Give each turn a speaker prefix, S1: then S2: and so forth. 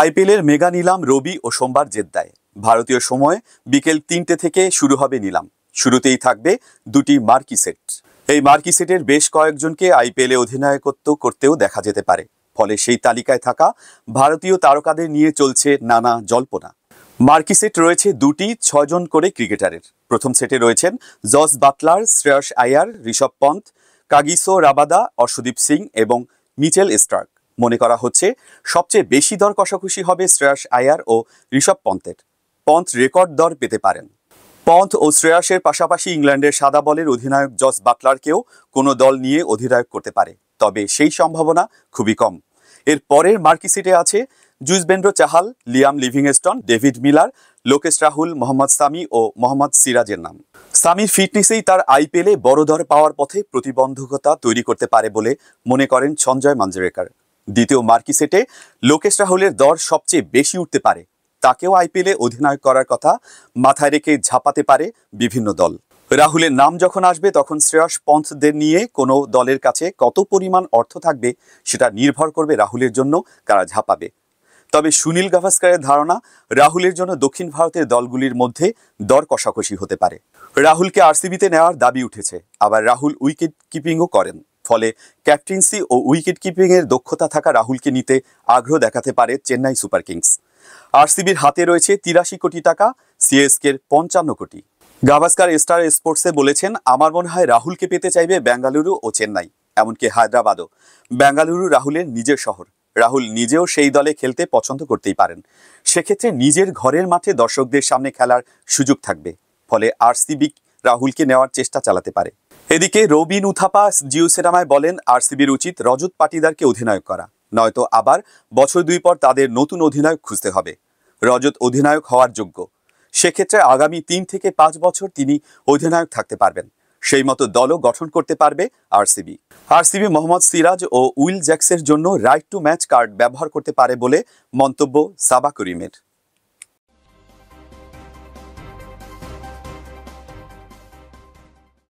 S1: আইপিএলের মেগা নিলাম রবি ও সোমবার জেদ্দায়। ভারতীয় সময় বিকেল ৩টে থেকে শুরু হবে নিলাম। শুরুতেই থাকবে দুটি মার্কি সেট। এই মার্কি সেটের বেশ কয়েকজনকে আইপিএলে অধিনায়কত্ব করতেও দেখা যেতে পারে। ফলে সেই তালিকায় থাকা ভারতীয় তারকাদের নিয়ে চলছে নানা জল্পনা। মার্কি সেট রয়েছে দুটি ৬ জন করে ক্রিকেটারের। প্রথম সেটে রয়েছেন Jos Buttler, Shreyas Iyer, Rishabh Pant, Kagiso Rabada, Arshdeep Singh এবং মিচেল স্টার্ক। মনে করা হচ্ছে সবচেয়ে বেশি দর কষাকষি হবে শ্রেয়স আইয়ার ও ঋষভ পন্থের। পন্থ রেকর্ড দর পেতে পারেন। পন্থ ও শ্রেয়সের পাশাপাশি ইংল্যান্ডের সাদা বলের অধিনায়ক জস বাটলারকেও কোনো দল নিয়ে অধিনায়ক করতে পারে, তবে সেই সম্ভাবনা খুবই কম। এর পরের মার্কি সিটে আছে Yuzvendra Chahal, Liam Livingstone, David Miller, Lokesh Rahul, Mohammed Shami ও মোহাম্মদ সিরাজের নাম। সামির ফিটনেসেই তার আইপিএলে বড় দর পাওয়ার পথে প্রতিবন্ধকতা তৈরি করতে পারে বলে মনে করেন সঞ্জয় মাঞ্জরেকর। দ্বিতীয় মার্কি সেটে লোকেশ রাহুলের দর সবচেয়ে বেশি উঠতে পারে। তাকেও আইপিএলে অধিনায়ক করার কথা মাথায় রেখে ঝাঁপাতে পারে বিভিন্ন দল। রাহুলের নাম যখন আসবে তখন শ্রেয়স পন্থদের নিয়ে কোনো দলের কাছে কত পরিমাণ অর্থ থাকবে সেটা নির্ভর করবে রাহুলের জন্য কারা ঝাঁপাবে। তবে সুনীল গাভাস্কারের ধারণা, রাহুলের জন্য দক্ষিণ ভারতের দলগুলির মধ্যে দর কষাকষি হতে পারে। রাহুলকে আরসিবিতে নেওয়ার দাবি উঠেছে। আবার রাহুল উইকেট কিপিংও করেন। ফলে ক্যাপ্টেন্সি ও উইকেট কিপিংয়ের দক্ষতা থাকা রাহুলকে নিতে আগ্রহ দেখাতে পারে চেন্নাই সুপার কিংস। আরসিবির হাতে রয়েছে ৮৩ কোটি টাকা, সিএসকের ৫৫ কোটি। গাভাস্কার স্টার স্পোর্টসে বলেছেন, আমার মনে হয় রাহুলকে পেতে চাইবে বেঙ্গালুরু ও চেন্নাই, এমনকি হায়দ্রাবাদও। বেঙ্গালুরু রাহুলের নিজের শহর। রাহুল নিজেও সেই দলে খেলতে পছন্দ করতেই পারেন। সেক্ষেত্রে নিজের ঘরের মাঠে দর্শকদের সামনে খেলার সুযোগ থাকবে। ফলে আরসিবি রাহুলকে নেওয়ার চেষ্টা চালাতে পারে। এদিকে রবিন উথাপা জিও সিনেমায় বলেন, আরসিবির উচিত রজত পাটিদারকে অধিনায়ক করা, নয়তো আবার বছর ২ পর তাদের নতুন অধিনায়ক খুঁজতে হবে। রজত অধিনায়ক হওয়ার যোগ্য। সেক্ষেত্রে আগামী ৩ থেকে ৫ বছর তিনি অধিনায়ক থাকতে পারবেন। সেই মতো দলও গঠন করতে পারবে আরসিবি। আরসিবি মোহাম্মদ সিরাজ ও উইল জ্যাক্সের জন্য রাইট টু ম্যাচ কার্ড ব্যবহার করতে পারে বলে মন্তব্য সাবা করিমের।